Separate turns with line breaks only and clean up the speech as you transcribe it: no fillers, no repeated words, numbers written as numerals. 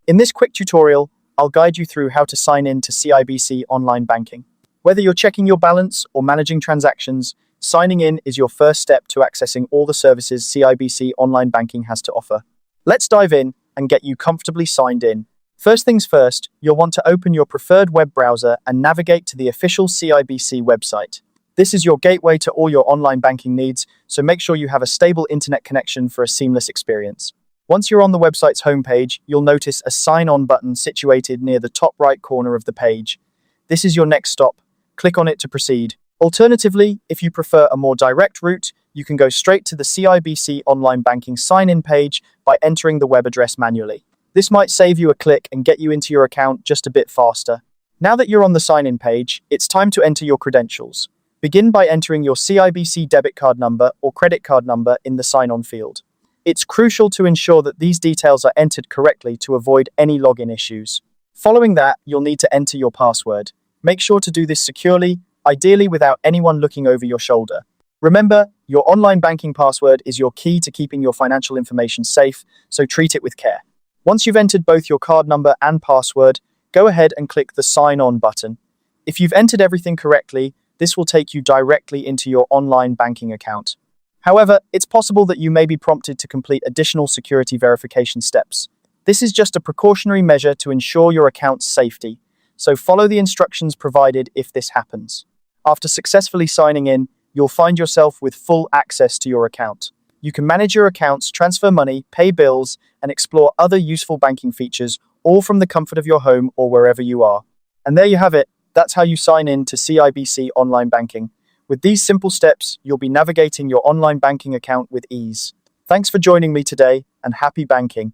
In this quick tutorial, I'll guide you through how to sign in to CIBC Online Banking. Whether you're checking your balance or managing transactions, signing in is your first step to accessing all the services CIBC Online Banking has to offer. Let's dive in and get you comfortably signed in. First things first, you'll want to open your preferred web browser and navigate to the official CIBC website. This is your gateway to all your online banking needs, so make sure you have a stable internet connection for a seamless experience. Once you're on the website's homepage, you'll notice a sign-on button situated near the top right corner of the page. This is your next stop. Click on it to proceed. Alternatively, if you prefer a more direct route, you can go straight to the CIBC Online Banking sign-in page by entering the web address manually. This might save you a click and get you into your account just a bit faster. Now that you're on the sign-in page, it's time to enter your credentials. Begin by entering your CIBC debit card number or credit card number in the sign-on field. It's crucial to ensure that these details are entered correctly to avoid any login issues. Following that, you'll need to enter your password. Make sure to do this securely, ideally without anyone looking over your shoulder. Remember, your online banking password is your key to keeping your financial information safe, so treat it with care. Once you've entered both your card number and password, go ahead and click the Sign On button. If you've entered everything correctly, this will take you directly into your online banking account. However, it's possible that you may be prompted to complete additional security verification steps. This is just a precautionary measure to ensure your account's safety, so follow the instructions provided if this happens. After successfully signing in, you'll find yourself with full access to your account. You can manage your accounts, transfer money, pay bills, and explore other useful banking features, all from the comfort of your home or wherever you are. And there you have it. That's how you sign in to CIBC Online Banking. With these simple steps, you'll be navigating your online banking account with ease. Thanks for joining me today, and happy banking.